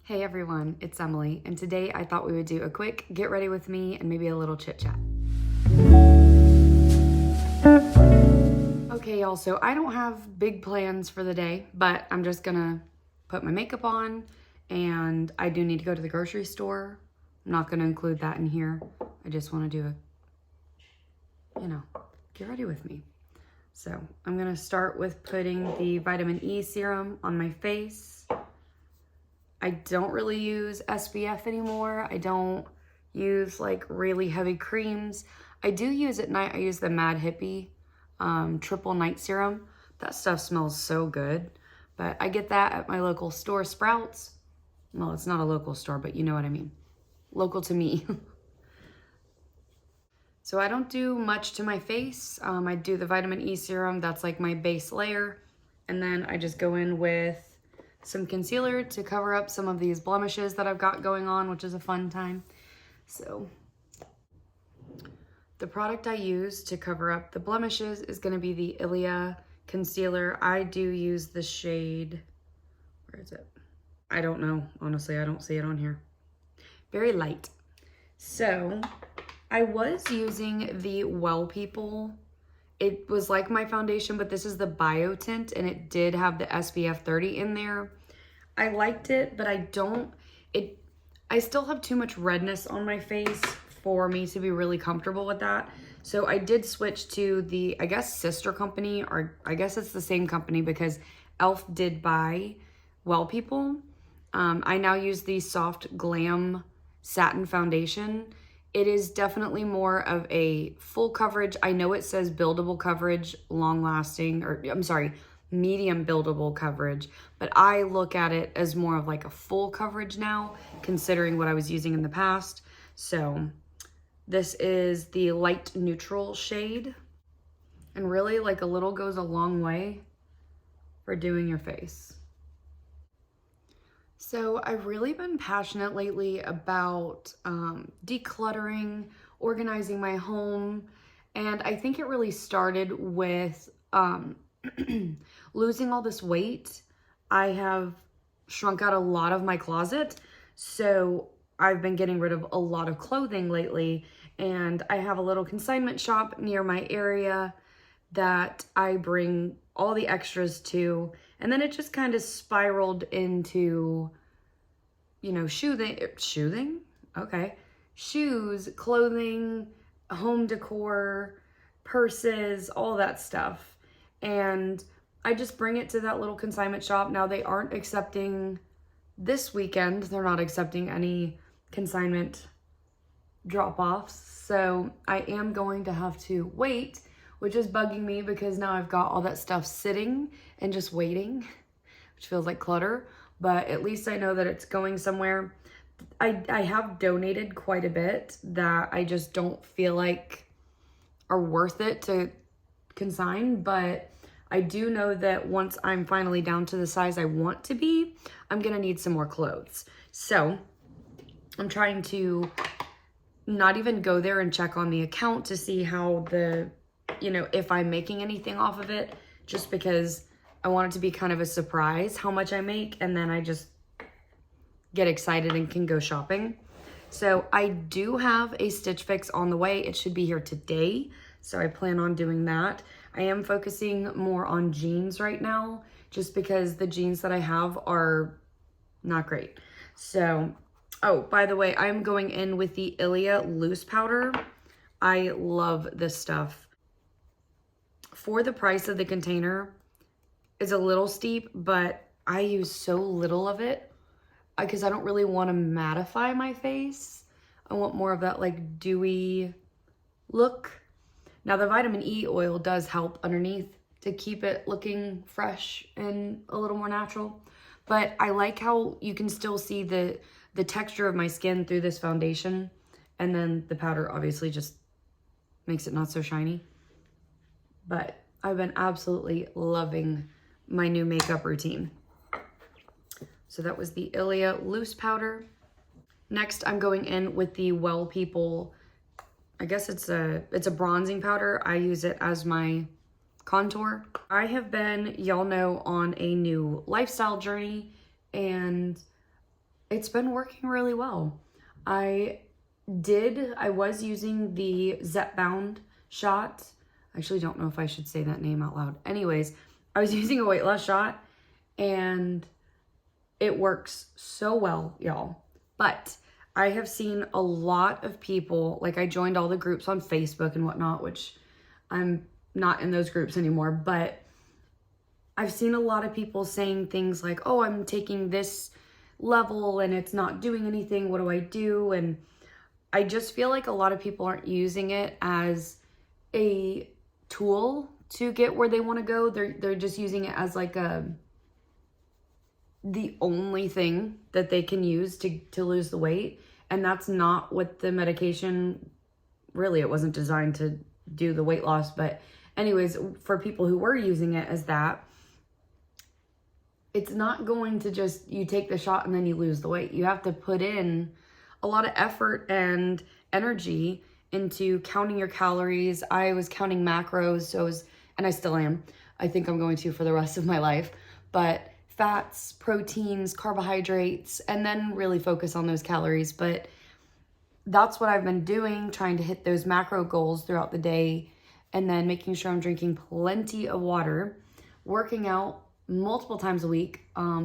Hey everyone, it's Emily, and today I thought we would do a quick get ready with me and maybe a little chit chat. Okay y'all, so I don't have big plans for the day, but I'm just gonna put my makeup on and I do need to go to the grocery store. I'm not gonna include that in here. I just wanna do get ready with me. So I'm gonna start with putting the vitamin E serum on my face. I don't really use SPF anymore. I don't use like really heavy creams. I do use at night, I use the Mad Hippie triple night serum. That stuff smells so good. But I get that at my local store, Sprouts. Well, it's not a local store, but you know what I mean. Local to me. So I don't do much to my face. I do the vitamin E serum. That's like my base layer. And then I just go in with some concealer to cover up some of these blemishes that I've got going on, which is a fun time. So the product I use to cover up the blemishes is going to be the Ilia concealer. I do use the shade, where is it? I don't know. Honestly, I don't see it on here. Very light. So I was using the Well People. It was like my foundation, but this is the Bio Tint, and it did have the SPF 30 in there. I liked it, but I still have too much redness on my face for me to be really comfortable with that. So I did switch to the, I guess, sister company, or I guess it's the same company because e.l.f. did buy Well People. I now use the Soft Glam Satin Foundation. It is definitely more of a full coverage. I know it says buildable coverage, long lasting, or I'm sorry, medium buildable coverage, but I look at it as more of like a full coverage now, considering what I was using in the past. So this is the light neutral shade, and really like a little goes a long way for doing your face. So I've really been passionate lately about decluttering, organizing my home, and I think it really started with losing all this weight. I have shrunk out a lot of my closet, so I've been getting rid of a lot of clothing lately, and I have a little consignment shop near my area that I bring all the extras to, and then it just kind of spiraled into, you know, shoes, clothing, home decor, purses, all that stuff. And I just bring it to that little consignment shop. Now they aren't accepting this weekend. They're not accepting any consignment drop-offs. So I am going to have to wait, which is bugging me because now I've got all that stuff sitting and just waiting, which feels like clutter, but at least I know that it's going somewhere. I have donated quite a bit that I just don't feel like are worth it to consign, but I do know that once I'm finally down to the size I want to be, I'm gonna need some more clothes. So I'm trying to not even go there and check on the account to see how if I'm making anything off of it, just because I want it to be kind of a surprise how much I make, and then I just get excited and can go shopping. So I do have a Stitch Fix on the way. It should be here today, so I plan on doing that. I am focusing more on jeans right now, just because the jeans that I have are not great. So, oh, by the way, I'm going in with the Ilia loose powder. I love this stuff. For the price of the container, it's a little steep, but I use so little of it because I don't really want to mattify my face. I want more of that like dewy look. Now the vitamin E oil does help underneath to keep it looking fresh and a little more natural. But I like how you can still see the texture of my skin through this foundation. And then the powder obviously just makes it not so shiny. But I've been absolutely loving my new makeup routine. So that was the Ilia loose powder. Next, I'm going in with the Well People, I guess it's a bronzing powder. I use it as my contour. I have been, y'all know, on a new lifestyle journey, and it's been working really well. I was using the Zepbound shot. I actually don't know if I should say that name out loud. Anyways, I was using a weight loss shot and it works so well, y'all. But I have seen a lot of people, like I joined all the groups on Facebook and whatnot, which I'm not in those groups anymore, but I've seen a lot of people saying things like, oh, I'm taking this level and it's not doing anything. What do I do? And I just feel like a lot of people aren't using it as a tool to get where they want to go. They're just using it as like the only thing that they can use to lose the weight. And that's not what the medication, really, it wasn't designed to do the weight loss. But anyways, for people who were using it as that, it's not going to just, you take the shot and then you lose the weight. You have to put in a lot of effort and energy into counting your calories. I was counting macros, and I still am. I think I'm going to for the rest of my life. But fats, proteins, carbohydrates, and then really focus on those calories. But that's what I've been doing, trying to hit those macro goals throughout the day, and then making sure I'm drinking plenty of water, working out multiple times a week. I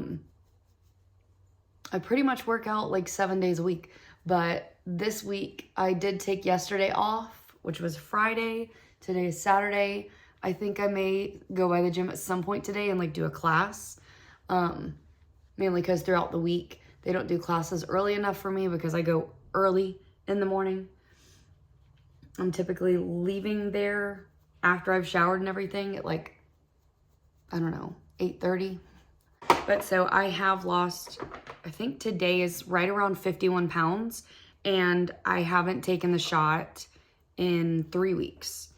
pretty much work out like 7 days a week, but this week I did take yesterday off, which was Friday. Today is Saturday. I think I may go by the gym at some point today and like do a class. Mainly because throughout the week they don't do classes early enough for me because I go early in the morning. I'm typically leaving there after I've showered and everything at like, I don't know, 8:30. But so I have lost, I think today is right around 51 pounds, and I haven't taken the shot in 3 weeks.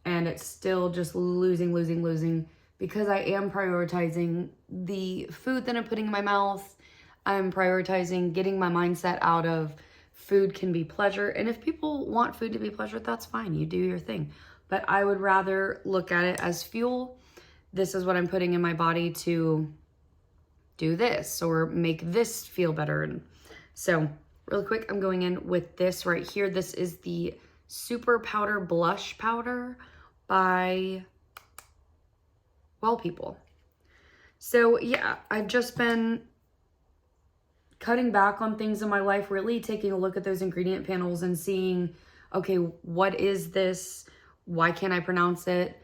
And it's still just losing because I am prioritizing the food that I'm putting in my mouth. I'm prioritizing getting my mindset out of food can be pleasure. And if people want food to be pleasure, that's fine. You do your thing. But I would rather look at it as fuel. This is what I'm putting in my body to do this or make this feel better. And so really quick, I'm going in with this right here. This is the Super Powder Blush Powder by Well People. So yeah, I've just been cutting back on things in my life, really taking a look at those ingredient panels and seeing, okay, what is this? Why can't I pronounce it?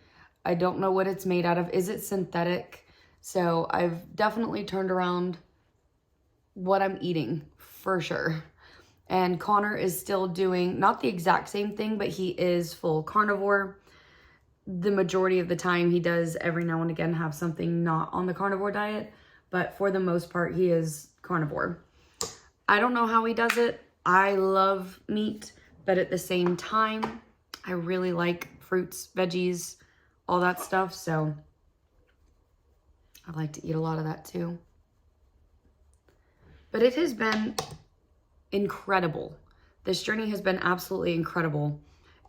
I don't know what it's made out of. Is it synthetic? So I've definitely turned around what I'm eating for sure. And Connor is still doing not the exact same thing, but he is full carnivore. The majority of the time he does every now and again have something not on the carnivore diet, but for the most part he is carnivore. I don't know how he does it. I love meat, but at the same time, I really like fruits, veggies, all that stuff. So I like to eat a lot of that too. But it has been incredible. This journey has been absolutely incredible.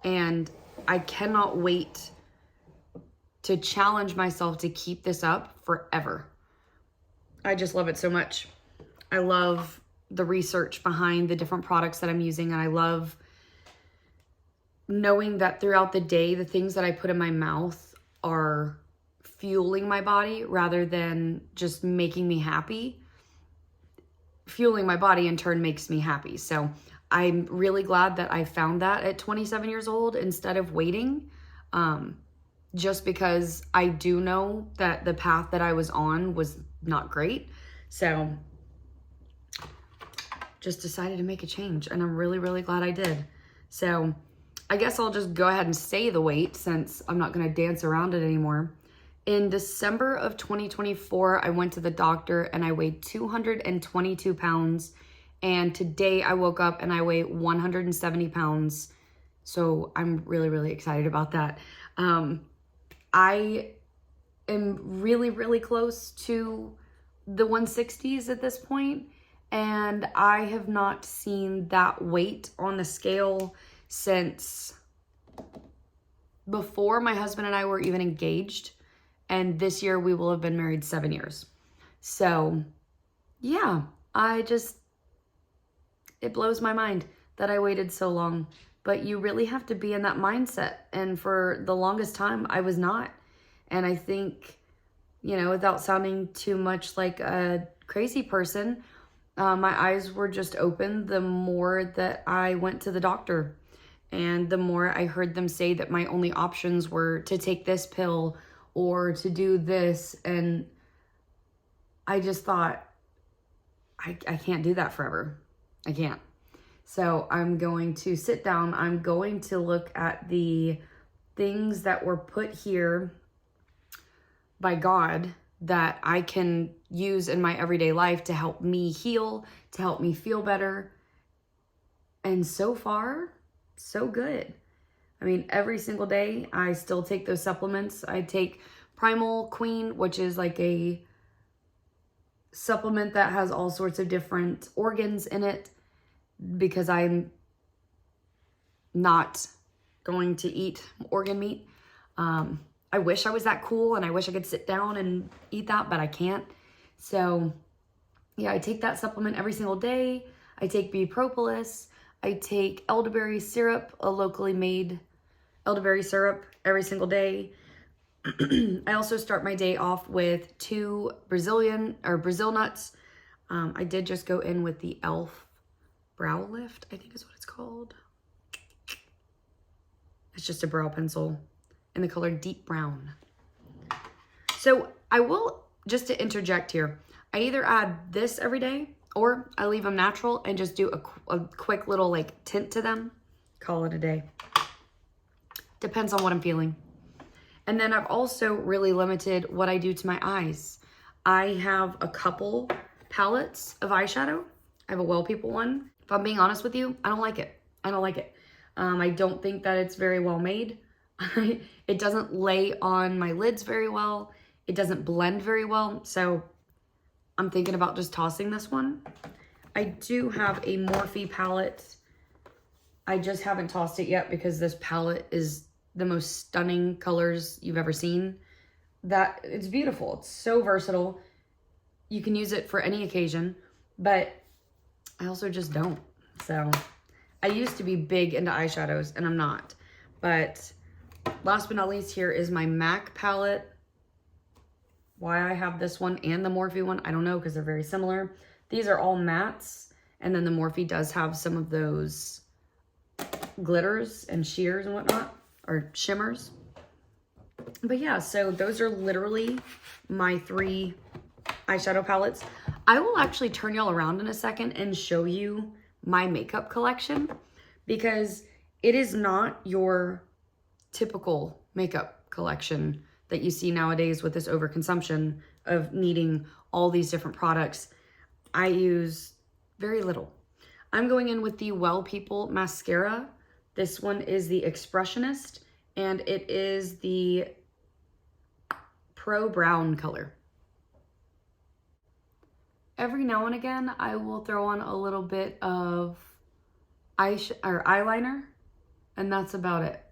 And I cannot wait to challenge myself to keep this up forever. I just love it so much. I love the research behind the different products that I'm using. And I love knowing that throughout the day, the things that I put in my mouth are fueling my body rather than just making me happy. Fueling my body in turn makes me happy. So I'm really glad that I found that at 27 years old instead of waiting. Just because I do know that the path that I was on was not great. So just decided to make a change, and I'm really glad I did. So I guess I'll just go ahead and say the weight since I'm not going to dance around it anymore. In December of 2024, I went to the doctor and I weighed 222 pounds. And today I woke up and I weigh 170 pounds. So I'm really excited about that. I am really close to the 160s at this point, and I have not seen that weight on the scale since before my husband and I were even engaged, and this year we will have been married 7 years. So yeah, I just it blows my mind that I waited so long. But you really have to be in that mindset. And for the longest time, I was not. And I think, you know, without sounding too much like a crazy person, my eyes were just open the more that I went to the doctor. And the more I heard them say that my only options were to take this pill or to do this. And I just thought, I can't do that forever. I can't. So I'm going to sit down. I'm going to look at the things that were put here by God that I can use in my everyday life to help me heal, to help me feel better. And so far, so good. I mean, every single day I still take those supplements. I take Primal Queen, which is like a supplement that has all sorts of different organs in it, because I'm not going to eat organ meat. I wish I was that cool and I wish I could sit down and eat that, but I can't. So yeah, I take that supplement every single day. I take bee propolis. I take elderberry syrup, a locally made elderberry syrup, every single day. I also start my day off with 2 Brazil nuts. I did just go in with the e.l.f. brow lift, I think is what it's called. It's just a brow pencil in the color deep brown. So I will, just to interject here, I either add this every day or I leave them natural and just do a quick little like tint to them. Call it a day. Depends on what I'm feeling. And then I've also really limited what I do to my eyes. I have a couple palettes of eyeshadow. I have a Well People one. If I'm being honest with you, I don't like it. I don't like it. I don't think that it's very well made. It doesn't lay on my lids very well. It doesn't blend very well. So I'm thinking about just tossing this one. I do have a Morphe palette. I just haven't tossed it yet because this palette is the most stunning colors you've ever seen. That it's beautiful. It's so versatile. You can use it for any occasion, but I also just don't. So I used to be big into eyeshadows and I'm not. But last but not least, here is my MAC palette. Why I have this one and the Morphe one, I don't know, because they're very similar. These are all mattes, and then the Morphe does have some of those glitters and sheers and whatnot, or shimmers. But yeah, so those are literally my 3 eyeshadow palettes. I will actually turn y'all around in a second and show you my makeup collection, because it is not your typical makeup collection that you see nowadays with this overconsumption of needing all these different products. I use very little. I'm going in with the Well People mascara. This one is the Expressionist, and it is the Pro Brown color. Every now and again, I will throw on a little bit of eyeliner, and that's about it.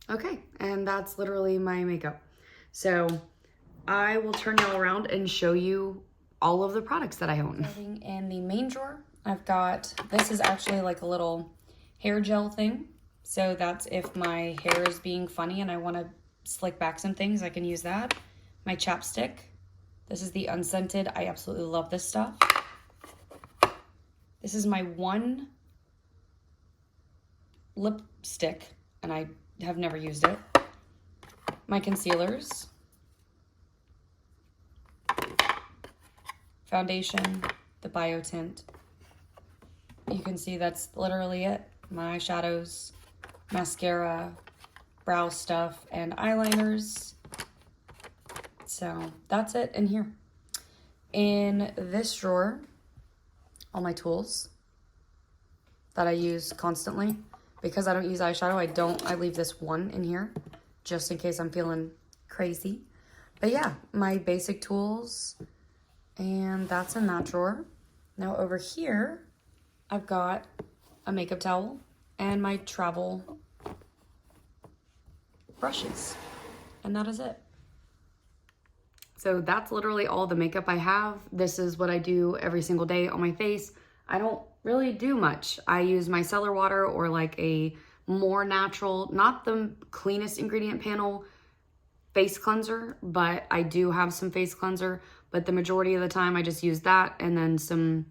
Okay, and that's literally my makeup. So I will turn y'all around and show you all of the products that I own. Starting in the main drawer, I've got, this is actually like a little hair gel thing. So that's if my hair is being funny and I want to slick back some things, I can use that. My chapstick. This is the unscented. I absolutely love this stuff. This is my one lipstick, and I have never used it. My concealers. Foundation, the Bio Tint. You can see that's literally it. My eyeshadows, mascara, brow stuff, and eyeliners. So that's it in here. In this drawer, all my tools that I use constantly. Because I don't use eyeshadow, I leave this one in here just in case I'm feeling crazy. But yeah, my basic tools, and that's in that drawer. Now over here, I've got a makeup towel and my travel brushes, and that is it. So that's literally all the makeup I have. This is what I do every single day on my face. I don't really do much. I use micellar water or like a more natural, not the cleanest ingredient panel face cleanser, but I do have some face cleanser. But the majority of the time I just use that, and then some,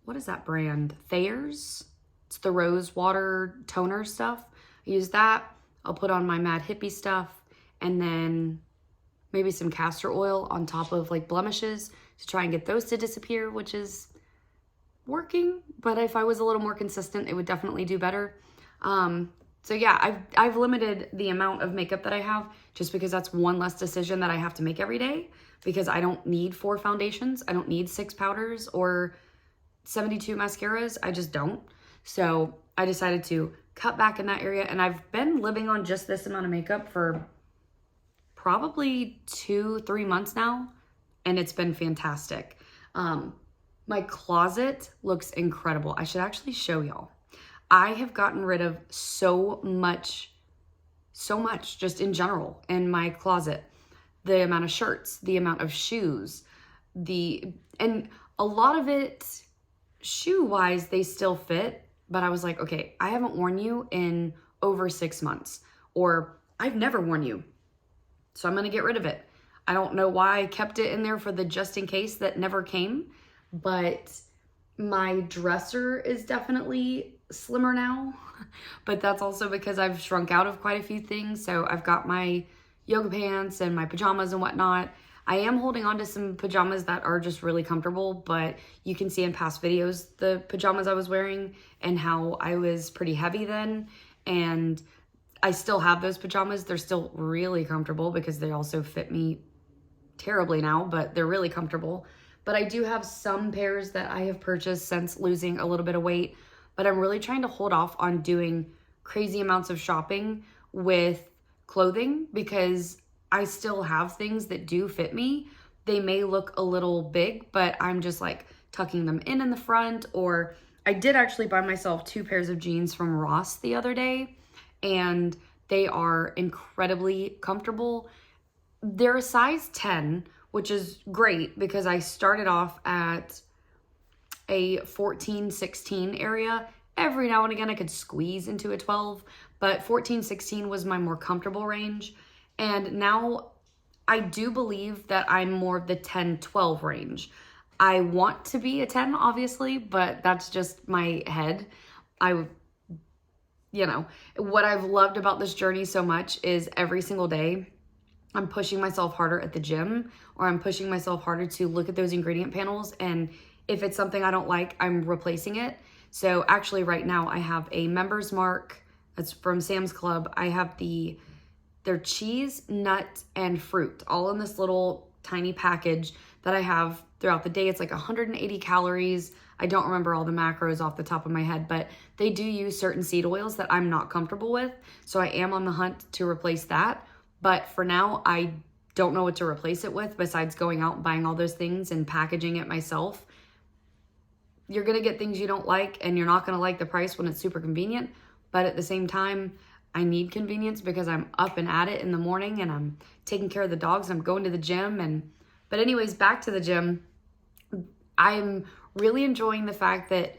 what is that brand? Thayer's? It's the rose water toner stuff. I use that. I'll put on my Mad Hippie stuff, and then maybe some castor oil on top of like blemishes to try and get those to disappear, which is working. But if I was a little more consistent, it would definitely do better. So yeah, I've limited the amount of makeup that I have just because that's one less decision that I have to make every day, because I don't need 4 foundations. I don't need 6 powders or 72 mascaras. I just don't. So I decided to cut back in that area, and I've been living on just this amount of makeup for probably 2-3 months now, and it's been fantastic. My closet looks incredible. I should actually show y'all. I have gotten rid of so much just in general in my closet. The amount of shirts, the amount of shoes, and a lot of it shoe-wise, they still fit, but I was like, okay, I haven't worn you in over 6 months, or I've never worn you, so I'm gonna get rid of it. I don't know why I kept it in there for the just in case that never came, but my dresser is definitely slimmer now, but that's also because I've shrunk out of quite a few things. So I've got my yoga pants and my pajamas and whatnot. I am holding on to some pajamas that are just really comfortable, but you can see in past videos the pajamas I was wearing and how I was pretty heavy then, and I still have those pajamas. They're still really comfortable because they also fit me terribly now, but they're really comfortable. But I do have some pairs that I have purchased since losing a little bit of weight, but I'm really trying to hold off on doing crazy amounts of shopping with clothing because I still have things that do fit me. They may look a little big, but I'm just like tucking them in the front. Or I did actually buy myself 2 pairs of jeans from Ross the other day, and they are incredibly comfortable. They're a size 10, which is great because I started off at a 14-16 area. Every now and again I could squeeze into a 12, but 14-16 was my more comfortable range. And now I do believe that I'm more of the 10-12 range. I want to be a 10, obviously, but that's just my head. What I've loved about this journey so much is every single day I'm pushing myself harder at the gym, or I'm pushing myself harder to look at those ingredient panels, and if it's something I don't like, I'm replacing it. So actually right now I have a Member's Mark that's from Sam's Club. I have their cheese, nut, and fruit all in this little tiny package that I have throughout the day. It's like 180 calories. I don't remember all the macros off the top of my head, but they do use certain seed oils that I'm not comfortable with. So I am on the hunt to replace that. But for now, I don't know what to replace it with besides going out and buying all those things and packaging it myself. You're going to get things you don't like, and you're not going to like the price when it's super convenient. But at the same time, I need convenience because I'm up and at it in the morning, and I'm taking care of the dogs. I'm going to the gym. But anyways, back to the gym. I'm really enjoying the fact that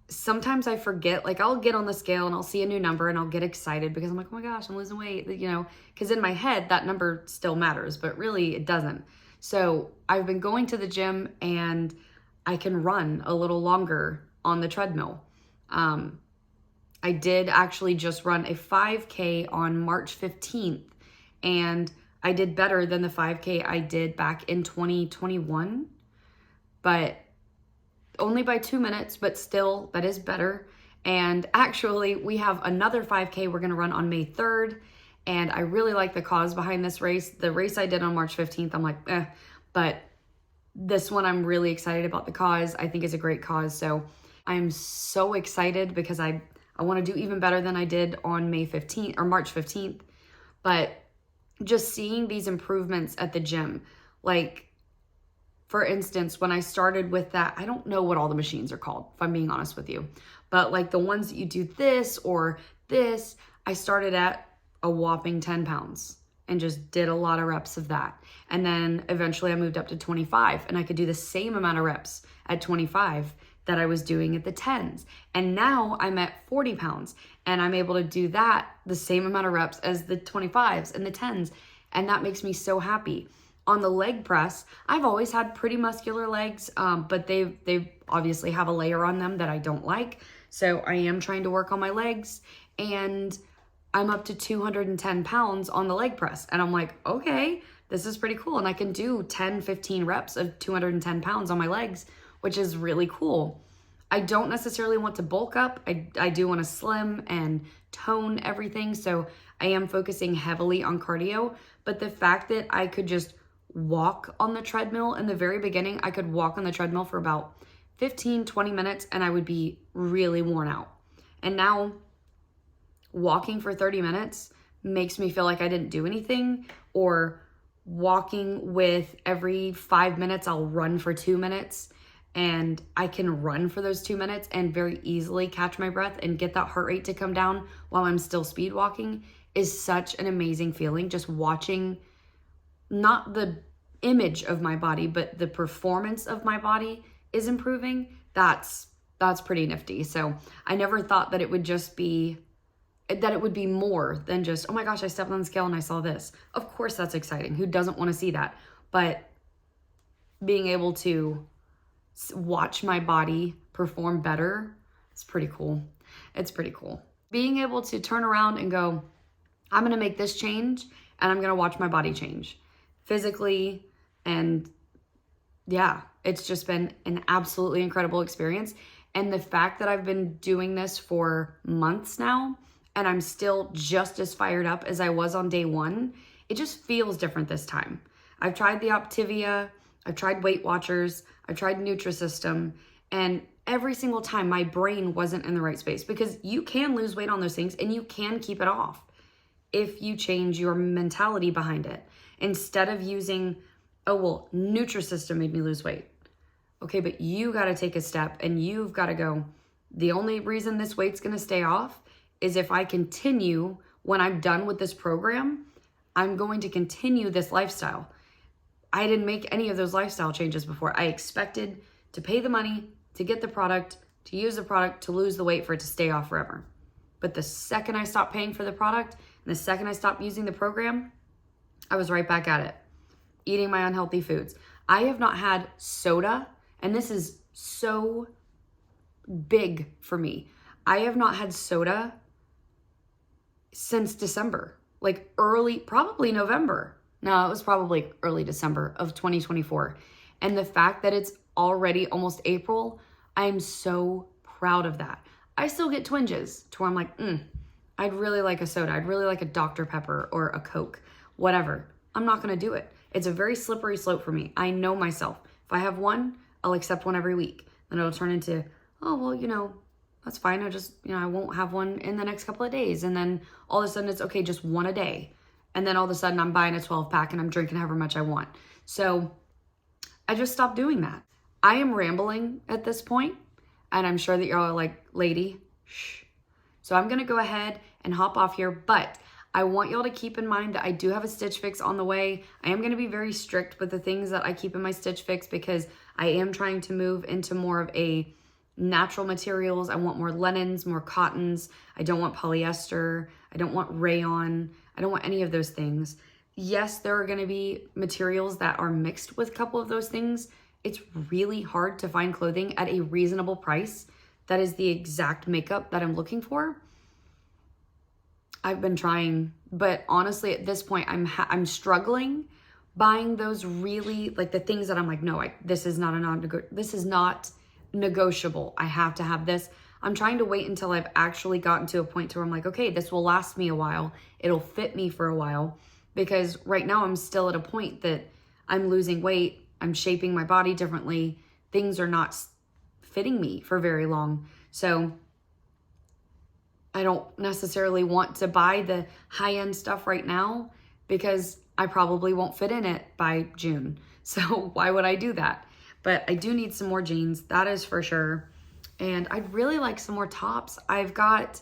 sometimes I forget, like I'll get on the scale and I'll see a new number and I'll get excited because I'm like, oh my gosh, I'm losing weight, because in my head that number still matters, but really it doesn't. So I've been going to the gym and I can run a little longer on the treadmill. I did actually just run a 5K on March 15th, and I did better than the 5K I did back in 2021, but only by 2 minutes, but still, that is better. And actually, we have another 5K we're gonna run on May 3rd, and I really like the cause behind this race. The race I did on March 15th, I'm like, but this one I'm really excited about the cause. I think it's a great cause, so I'm so excited because I want to do even better than I did on May 15th or March 15th. But just seeing these improvements at the gym, like for instance, when I started with that, I don't know what all the machines are called, if I'm being honest with you, but like the ones that you do this or this, I started at a whopping 10 pounds. and just did a lot of reps of that. And then eventually I moved up to 25 and I could do the same amount of reps at 25 that I was doing at the 10s. And now I'm at 40 pounds and I'm able to do that, the same amount of reps as the 25s and the 10s. And that makes me so happy. On the leg press, I've always had pretty muscular legs, but they obviously have a layer on them that I don't like. So I am trying to work on my legs, and I'm up to 210 pounds on the leg press. And I'm like, okay, this is pretty cool. And I can do 10, 15 reps of 210 pounds on my legs, which is really cool. I don't necessarily want to bulk up. I do want to slim and tone everything. So I am focusing heavily on cardio, but the fact that I could just walk on the treadmill in the very beginning, I could walk on the treadmill for about 15, 20 minutes and I would be really worn out. And now walking for 30 minutes makes me feel like I didn't do anything, or walking with every 5 minutes, I'll run for 2 minutes, and I can run for those 2 minutes and very easily catch my breath and get that heart rate to come down while I'm still speed walking is such an amazing feeling. Just watching not the image of my body, but the performance of my body is improving. That's pretty nifty. So I never thought that it would be more than just, oh my gosh, I stepped on the scale and I saw this. Of course that's exciting. Who doesn't want to see that? But being able to watch my body perform better, it's pretty cool. It's pretty cool. Being able to turn around and go, I'm going to make this change and I'm going to watch my body change physically. And yeah, it's just been an absolutely incredible experience. And the fact that I've been doing this for months now, and I'm still just as fired up as I was on day one, it just feels different this time. I've tried the Optivia, I've tried Weight Watchers, I've tried Nutrisystem, and every single time my brain wasn't in the right space, because you can lose weight on those things and you can keep it off if you change your mentality behind it. Instead of using, oh, well, Nutrisystem made me lose weight. Okay, but you got to take a step and you've got to go, the only reason this weight's going to stay off is if I continue, when I'm done with this program, I'm going to continue this lifestyle. I didn't make any of those lifestyle changes before. I expected to pay the money, to get the product, to use the product, to lose the weight, for it to stay off forever. But the second I stopped paying for the product and the second I stopped using the program, I was right back at it, eating my unhealthy foods. I have not had soda, and this is so big for me. I have not had soda since December, like probably November. No, it was probably early December of 2024. And the fact that it's already almost April, I'm so proud of that. I still get twinges to where I'm like, I'd really like a soda. I'd really like a Dr. Pepper or a Coke, whatever. I'm not going to do it. It's a very slippery slope for me. I know myself. If I have one, I'll accept one every week. Then it'll turn into, oh, well, that's fine. I won't have one in the next couple of days. And then all of a sudden it's okay, just one a day. And then all of a sudden I'm buying a 12 pack and I'm drinking however much I want. So I just stopped doing that. I am rambling at this point, and I'm sure that you're all like, lady, shh. So I'm going to go ahead and hop off here, but I want y'all to keep in mind that I do have a Stitch Fix on the way. I am going to be very strict with the things that I keep in my Stitch Fix, because I am trying to move into more of a natural materials. I want more linens, more cottons. I don't want polyester. I don't want rayon. I don't want any of those things. Yes, there are going to be materials that are mixed with a couple of those things. It's really hard to find clothing at a reasonable price that is the exact makeup that I'm looking for. I've been trying, but honestly, at this point, I'm struggling buying those really, like, the things that I'm like, no, this is not negotiable. I have to have this. I'm trying to wait until I've actually gotten to a point to where I'm like, okay, this will last me a while. It'll fit me for a while, because right now I'm still at a point that I'm losing weight. I'm shaping my body differently. Things are not fitting me for very long. So I don't necessarily want to buy the high-end stuff right now, because I probably won't fit in it by June. So why would I do that? But I do need some more jeans, that is for sure. And I'd really like some more tops. I've got,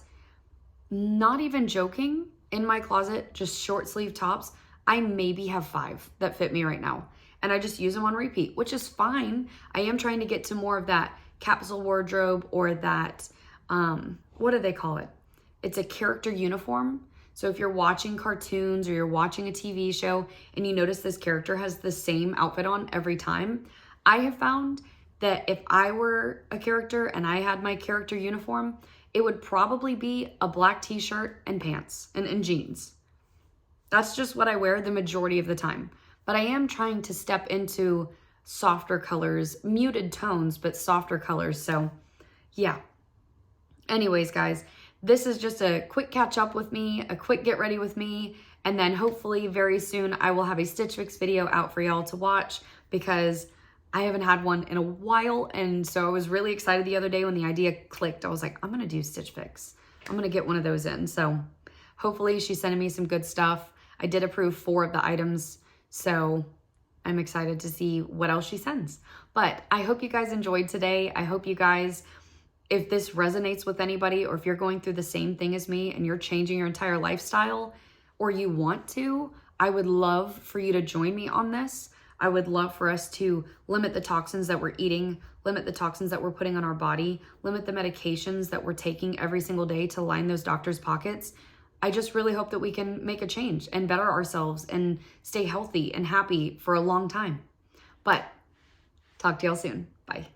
not even joking, in my closet, just short sleeve tops. I maybe have 5 that fit me right now. And I just use them on repeat, which is fine. I am trying to get to more of that capsule wardrobe, or that, what do they call it? It's a character uniform. So if you're watching cartoons or you're watching a TV show and you notice this character has the same outfit on every time, I have found that if I were a character and I had my character uniform, it would probably be a black t-shirt and pants and jeans. That's just what I wear the majority of the time. But I am trying to step into softer colors, muted tones, but softer colors. So yeah. Anyways, guys, this is just a quick catch up with me, a quick get ready with me. And then hopefully very soon I will have a Stitch Fix video out for y'all to watch, because I haven't had one in a while. And so I was really excited the other day when the idea clicked. I was like, I'm going to do Stitch Fix. I'm going to get one of those in. So hopefully she's sending me some good stuff. I did approve 4 of the items, so I'm excited to see what else she sends. But I hope you guys enjoyed today. I hope you guys, if this resonates with anybody, or if you're going through the same thing as me and you're changing your entire lifestyle, or you want to, I would love for you to join me on this. I would love for us to limit the toxins that we're eating, limit the toxins that we're putting on our body, limit the medications that we're taking every single day to line those doctors' pockets. I just really hope that we can make a change and better ourselves and stay healthy and happy for a long time. But talk to y'all soon. Bye.